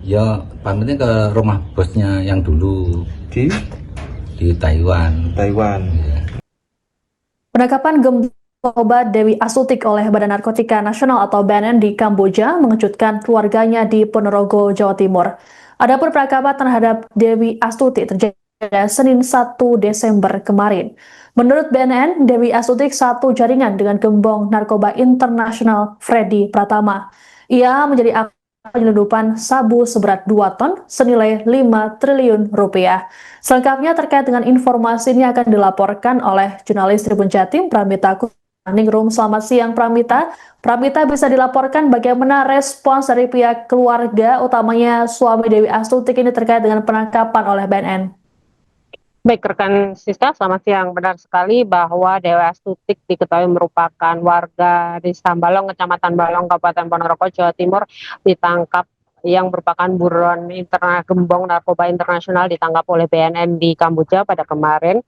Ya, pamitnya ke rumah bosnya yang dulu di di Taiwan. Taiwan. Ya. Penangkapan Gemboba Dewi Astutik oleh Badan Narkotika Nasional atau BNN di Kamboja mengejutkan keluarganya di Ponorogo, Jawa Timur. Adapun penangkapan terhadap Dewi Astuti terjadi pada Senin 1 Desember kemarin. Menurut BNN, Dewi Astutik satu jaringan dengan gembong narkoba internasional Freddy Pratama. Ia menjadi aktor penyelundupan sabu seberat 2 ton senilai 5 triliun rupiah. Selengkapnya terkait dengan informasi ini akan dilaporkan oleh jurnalis Tribun Jatim Pramita Ningrum. Selamat siang Pramita. Pramita, bisa dilaporkan bagaimana respons dari pihak keluarga, utamanya suami Dewi Astutik ini terkait dengan penangkapan oleh BNN? Baik, rekan Siska, selamat siang. Benar sekali bahwa Dewi Astutik diketahui merupakan warga di Sambalong, Kecamatan Balong, Kabupaten Ponorogo, Jawa Timur, ditangkap yang merupakan buron gembong narkoba internasional ditangkap oleh BNN di Kamboja pada kemarin,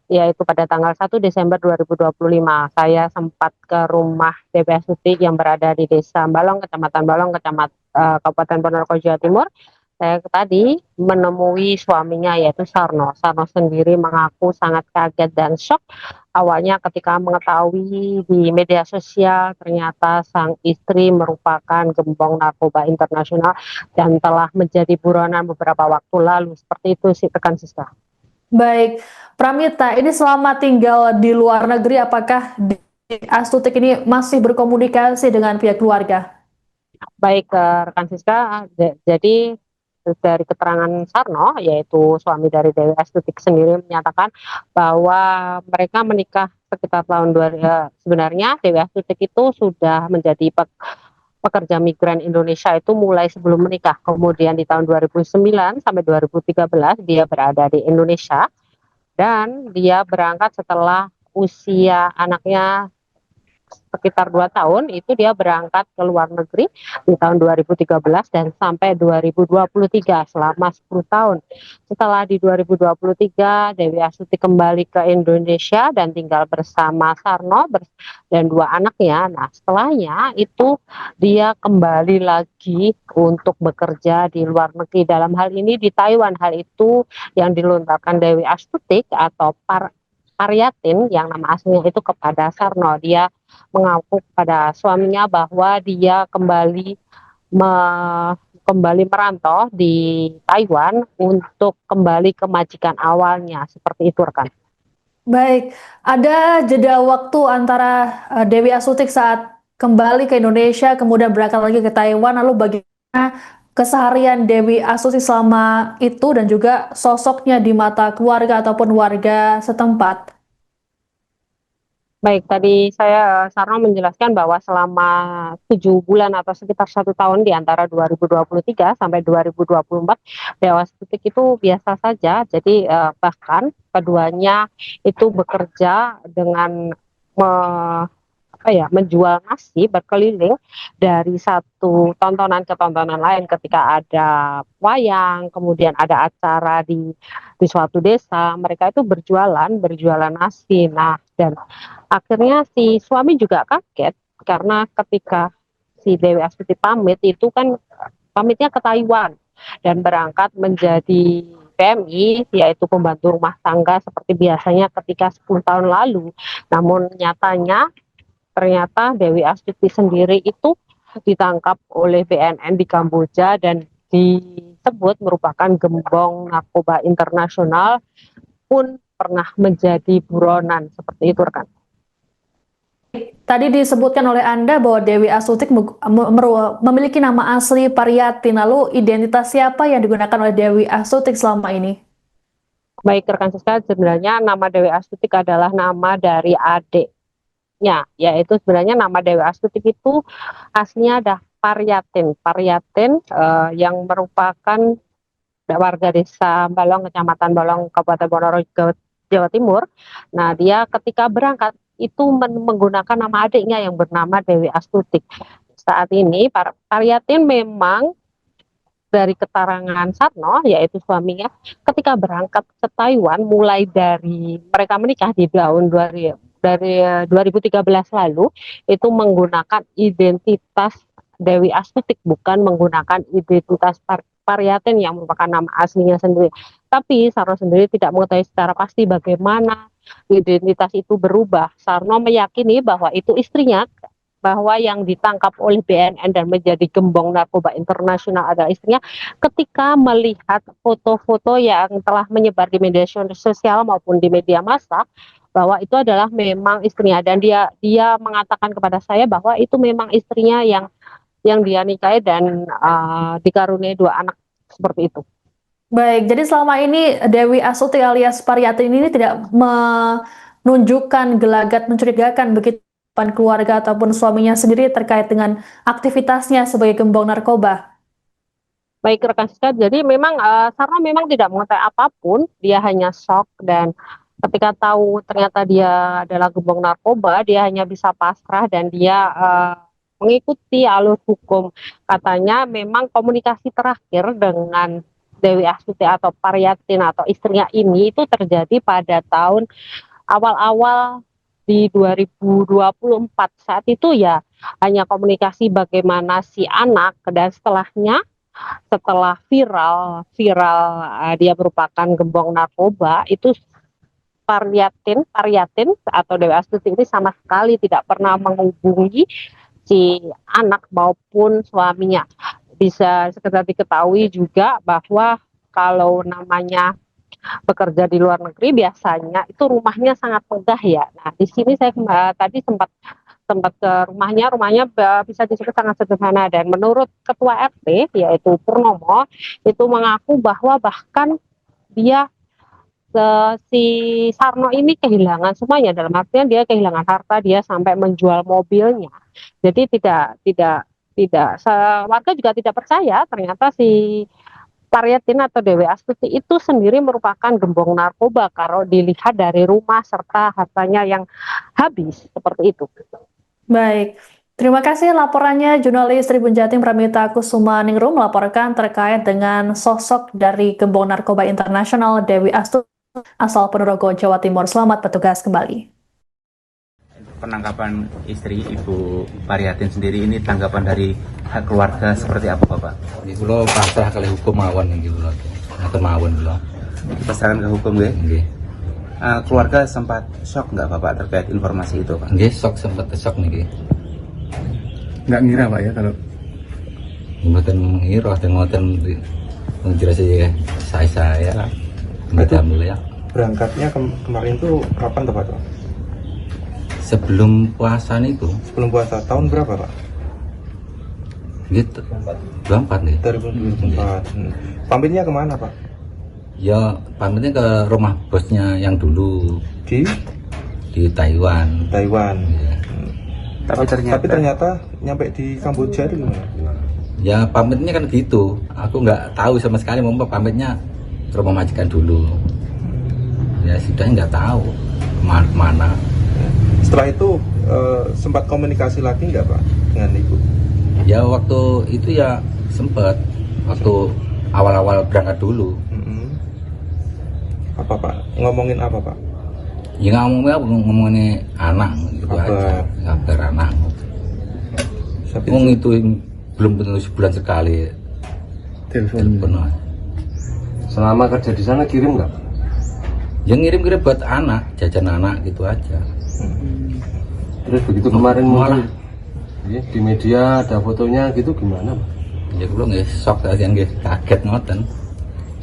yaitu pada tanggal 1 Desember 2025. Saya sempat ke rumah Dewi Astutik yang berada di Desa Balong, Kecamatan Balong, Kabupaten Ponorogo, Jawa Timur. Saya tadi menemui suaminya yaitu Sarno. Sarno sendiri mengaku sangat kaget dan shock awalnya ketika mengetahui di media sosial ternyata sang istri merupakan gembong narkoba internasional dan telah menjadi buronan beberapa waktu lalu. Seperti itu sih rekan Siska. Baik, Pramita, ini selama tinggal di luar negeri, apakah Dewi Astutik ini masih berkomunikasi dengan pihak keluarga? Baik, rekan Siska, jadi dari keterangan Sarno, yaitu suami dari Dewi Astutik sendiri, menyatakan bahwa mereka menikah sekitar tahun sebenarnya Dewi Astutik itu sudah menjadi pekerja migran Indonesia itu mulai sebelum menikah. Kemudian di tahun 2009 sampai 2013 dia berada di Indonesia dan dia berangkat setelah usia anaknya sekitar 2 tahun, itu dia berangkat ke luar negeri di tahun 2013 dan sampai 2023 selama 10 tahun. Setelah di 2023 Dewi Astuti kembali ke Indonesia dan tinggal bersama Sarno dan 2 anaknya. Nah, setelahnya itu dia kembali lagi untuk bekerja di luar negeri, dalam hal ini di Taiwan. Hal itu yang dilontarkan Dewi Astuti atau Paryatin yang nama aslinya itu kepada Sarno. Dia mengaku kepada suaminya bahwa dia kembali merantau di Taiwan untuk kembali ke majikan awalnya, seperti itu rekan. Baik, ada jeda waktu antara Dewi Astutik saat kembali ke Indonesia, kemudian berangkat lagi ke Taiwan, lalu bagaimana keseharian Dewi Astutik selama itu dan juga sosoknya di mata keluarga ataupun warga setempat? Baik, tadi Sarno menjelaskan bahwa selama 7 bulan atau sekitar 1 tahun di antara 2023 sampai 2024, Dewas Titik itu biasa saja. Jadi bahkan keduanya itu bekerja dengan menjual nasi berkeliling dari satu tontonan ke tontonan lain. Ketika ada wayang, kemudian ada acara di suatu desa, mereka itu berjualan nasi. Nah, dan akhirnya si suami juga kaget karena ketika si Dewi Astuti pamit itu kan pamitnya ke Taiwan dan berangkat menjadi PMI, yaitu pembantu rumah tangga seperti biasanya ketika 10 tahun lalu. Namun nyatanya ternyata Dewi Astuti sendiri itu ditangkap oleh BNN di Kamboja dan disebut merupakan gembong narkoba internasional, pun pernah menjadi buronan, seperti itu rekan. Tadi disebutkan oleh Anda bahwa Dewi Astutik memiliki nama asli Paryatin, lalu identitas siapa yang digunakan oleh Dewi Astutik selama ini? Baik rekan Siska, sebenarnya nama Dewi Astutik adalah nama dari adiknya, yaitu sebenarnya nama Dewi Astutik itu aslinya ada Paryatin. Paryatin yang merupakan warga desa Balong, Kecamatan Balong, Kabupaten Ponorogo, Jawa Timur. Nah, dia ketika berangkat itu menggunakan nama adiknya yang bernama Dewi Astutik. Saat ini Paryatin memang dari keterangan Sarno, yaitu suaminya, ketika berangkat ke Taiwan mulai dari mereka menikah di tahun 2013 lalu, itu menggunakan identitas Dewi Astutik, bukan menggunakan identitas Pariatin yang merupakan nama aslinya sendiri. Tapi Sarno sendiri tidak mengetahui secara pasti bagaimana identitas itu berubah. Sarno meyakini bahwa itu istrinya, bahwa yang ditangkap oleh BNN dan menjadi gembong narkoba internasional adalah istrinya, ketika melihat foto-foto yang telah menyebar di media sosial maupun di media massa, bahwa itu adalah memang istrinya, dan dia mengatakan kepada saya bahwa itu memang istrinya yang dia nikahi dan dikaruniai 2 anak seperti itu. Baik, jadi selama ini Dewi Astuti alias Pariyati ini tidak menunjukkan gelagat mencurigakan begitu depan keluarga ataupun suaminya sendiri terkait dengan aktivitasnya sebagai gembong narkoba. Baik rekan Siska, jadi memang Sarno memang tidak mengetahui apapun, dia hanya shock, dan ketika tahu ternyata dia adalah gembong narkoba, dia hanya bisa pasrah dan dia mengikuti alur hukum. Katanya memang komunikasi terakhir dengan Dewi Astuti atau Pariyatin atau istrinya ini itu terjadi pada tahun awal-awal di 2024. Saat itu ya hanya komunikasi bagaimana si anak, dan setelah viral dia merupakan gembong narkoba, itu Pariyatin atau Dewi Astuti ini sama sekali tidak pernah menghubungi si anak maupun suaminya. Bisa sekedar diketahui juga bahwa kalau namanya bekerja di luar negeri biasanya itu rumahnya sangat megah ya. Nah, di sini saya tadi sempat ke rumahnya bisa disebut sangat sederhana, dan menurut ketua RT yaitu Purnomo itu mengaku bahwa bahkan dia si Sarno ini kehilangan semuanya, dalam artian dia kehilangan harta, dia sampai menjual mobilnya. Jadi tidak warga juga tidak percaya ternyata si Pariyatin atau Dewi Astuti itu sendiri merupakan gembong narkoba kalau dilihat dari rumah serta hartanya yang habis seperti itu. Baik, terima kasih laporannya jurnalis Tribun Jatim Pramita Kusuma Ningrum melaporkan terkait dengan sosok dari gembong narkoba internasional Dewi Astuti asal Ponorogo, Jawa Timur. Selamat bertugas kembali. Penangkapan istri Ibu Pariyatin sendiri ini, tanggapan dari keluarga seperti apa Bapak? Ini kula pasrah kali hukum mawon nggih kula. Ngaten mawon kula. Pasrahkan ke hukum nggih? Nggih. Keluarga sempat shock nggak Bapak terkait informasi itu Pak? Nggih, sempat shock niki. Nggak ngira Pak ya kalau Mboten ngira dan ngoten menjelas ya saya. Tidak mulai ya. berangkatnya kemarin tuh kapan tuh Pak? Sebelum puasa itu. Sebelum puasa tahun berapa Pak? Gitu. 24 nih. 2024. Pamitnya kemana Pak? Ya pamitnya ke rumah bosnya yang dulu di Taiwan. Ya. Tapi ternyata nyampe di Kamboja itu gimana? Ya pamitnya kan gitu. Aku nggak tahu sama sekali, mau pamitnya ke rumah majikan dulu. Ya sudah nggak tahu kemana. Setelah itu sempat komunikasi lagi nggak Pak dengan Ibu? Ya waktu itu ya sempet, waktu awal-awal berangkat dulu. Apa Pak? Ngomongin apa Pak? Ya ngomongin anak gitu aja, kabar anak. Itu belum tentu sebulan sekali telepon. Selama kerja di sana kirim nggak? Ya ngirim-ngirim buat anak, jajan anak gitu aja. Terus begitu kemarin muncul di media ada fotonya gitu gimana Pak? Ya kalau nggak shock aja, nggak kaget ngoten.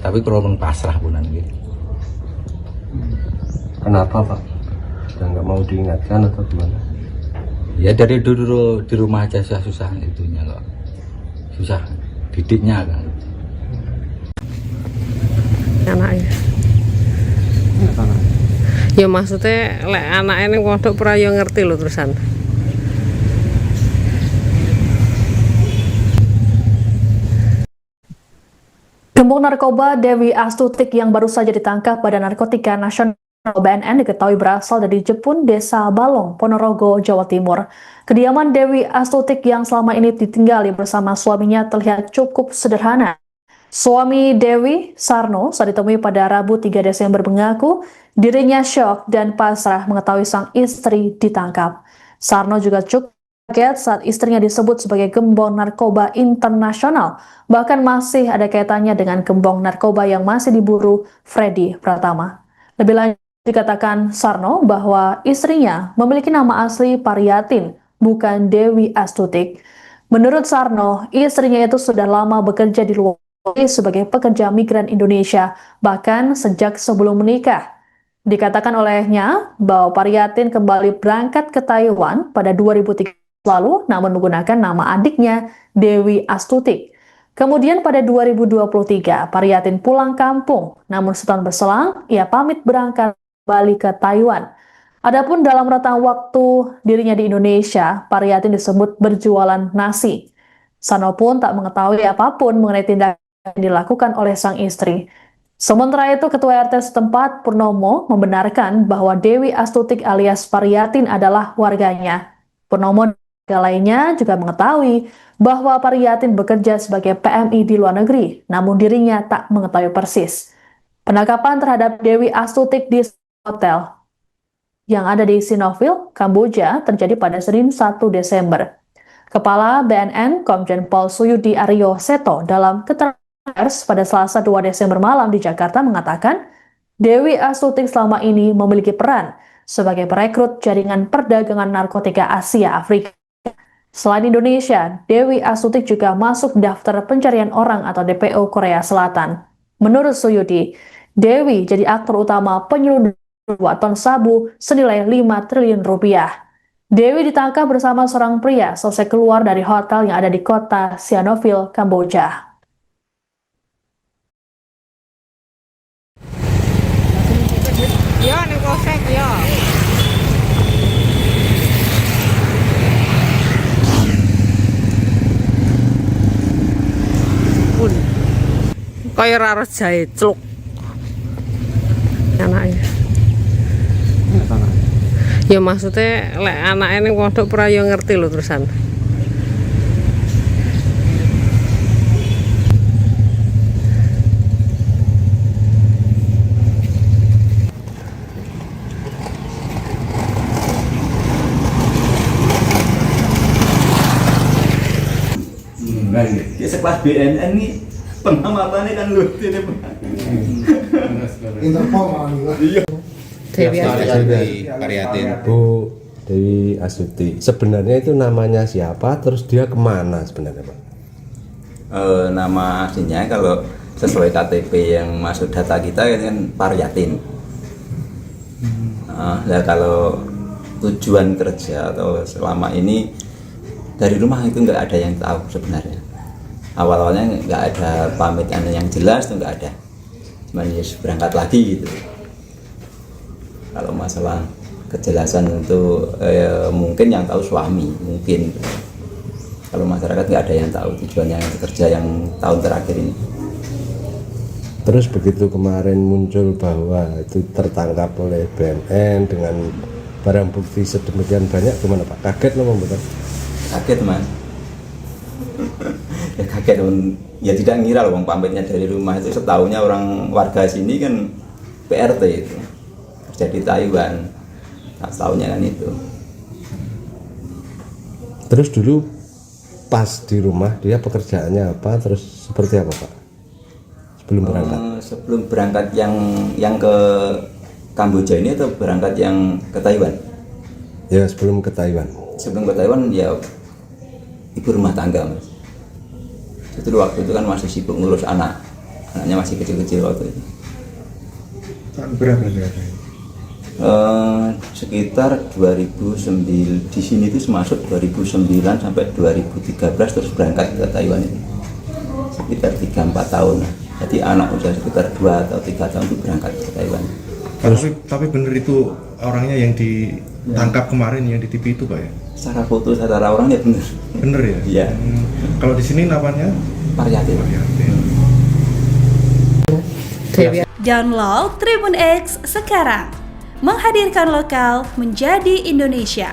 Tapi kalau pun pasrah punan gitu. Kenapa Pak? Sudah nggak mau diingatkan atau gimana? Ya dari dulu di rumah aja susah itunya kok. Susah didiknya kan. Anaknya. Ya maksudnya lek anaknya ning pondok ora yo ngerti lho terusan. Gembong narkoba Dewi Astuti yang baru saja ditangkap Badan Narkotika Nasional BNN diketahui berasal dari Jepun, Desa Balong, Ponorogo, Jawa Timur. Kediaman Dewi Astuti yang selama ini ditinggali bersama suaminya terlihat cukup sederhana. Suami Dewi, Sarno, saat ditemui pada Rabu 3 Desember mengaku dirinya syok dan pasrah mengetahui sang istri ditangkap. Sarno juga cukup kaget saat istrinya disebut sebagai gembong narkoba internasional. Bahkan masih ada kaitannya dengan gembong narkoba yang masih diburu Freddy Pratama. Lebih lanjut dikatakan Sarno bahwa istrinya memiliki nama asli Paryatin, bukan Dewi Astutik. Menurut Sarno, istrinya itu sudah lama bekerja di luar negeri sebagai pekerja migran Indonesia, bahkan sejak sebelum menikah. Dikatakan olehnya bahwa Paryatin kembali berangkat ke Taiwan pada 2003 lalu, namun menggunakan nama adiknya Dewi Astutik. Kemudian pada 2023, Paryatin pulang kampung, namun setahun berselang, ia pamit berangkat kembali ke Taiwan. Adapun dalam rentang waktu dirinya di Indonesia, Paryatin disebut berjualan nasi. Sarno pun tak mengetahui apapun mengenai tindakan yang dilakukan oleh sang istri. Sementara itu, Ketua RT setempat Purnomo membenarkan bahwa Dewi Astutik alias Paryatin adalah warganya. Purnomo dan warga lainnya juga mengetahui bahwa Paryatin bekerja sebagai PMI di luar negeri, namun dirinya tak mengetahui persis. Penangkapan terhadap Dewi Astutik di hotel yang ada di Sinoville, Kamboja terjadi pada Senin 1 Desember. Kepala BNN Komjen Pol Suyudi Aryo Seto dalam keterangan pers pada Selasa 2 Desember malam di Jakarta mengatakan Dewi Astutik selama ini memiliki peran sebagai perekrut jaringan perdagangan narkotika Asia Afrika. Selain Indonesia, Dewi Astutik juga masuk daftar pencarian orang atau DPO Korea Selatan. Menurut Suyudi, Dewi jadi aktor utama penyelundupan 2 ton sabu senilai 5 triliun rupiah. Dewi ditangkap bersama seorang pria selesai keluar dari hotel yang ada di kota Sihanoukville, Kamboja. Yo, ning polsek yo. Pun. Kaya ora jahe cluk. Anake. Ya maksudnya lek anake ning pondok ora yo ngerti lho terusan. Ya sekelas BNN ini pengamatannya kan luar ini Interpol malah. Iya. Paryatin. Bu Dewi Astuti, sebenarnya itu namanya siapa, terus dia kemana sebenarnya Pak? Nama aslinya kalau sesuai KTP yang masuk data kita kan Paryatin. Nah, kalau tujuan kerja atau selama ini dari rumah itu nggak ada yang tahu sebenarnya. Awalnya nggak ada pamitan yang jelas, itu nggak ada. Cuman ya berangkat lagi gitu. Kalau masalah kejelasan itu mungkin yang tahu suami, mungkin. Kalau masyarakat nggak ada yang tahu tujuannya kerja yang tahun terakhir ini. Terus begitu kemarin muncul bahwa itu tertangkap oleh BNN dengan barang bukti sedemikian banyak, gimana Pak? Kaget loh betul? Kaget Mas. Ya kaget, ya tidak ngira loh, pamitnya dari rumah itu setahunya orang warga sini kan PRT itu kerja di Taiwan, tak setahunya kan itu. Terus dulu pas di rumah dia pekerjaannya apa, terus seperti apa Pak sebelum berangkat? Sebelum berangkat yang ke Kamboja ini atau berangkat yang ke Taiwan? Ya sebelum ke Taiwan. Sebelum ke Taiwan ya ibu rumah tangga Mas. Itu waktu itu kan masih sibuk ngurus anaknya masih kecil-kecil waktu itu. Berapa? Sekitar 2009 di sini itu masuk 2009 sampai 2013 terus berangkat ke Taiwan ini sekitar 3-4 tahun. Jadi anak usia sekitar 2 atau 3 tahun itu berangkat ke Taiwan. Tapi bener itu orangnya yang ditangkap kemarin yang di TV itu Pak ya? Secara foto, secara orangnya bener. Bener ya? Iya. Kalau di sini namanya Paryatin. Download Tribun X sekarang, menghadirkan lokal menjadi Indonesia.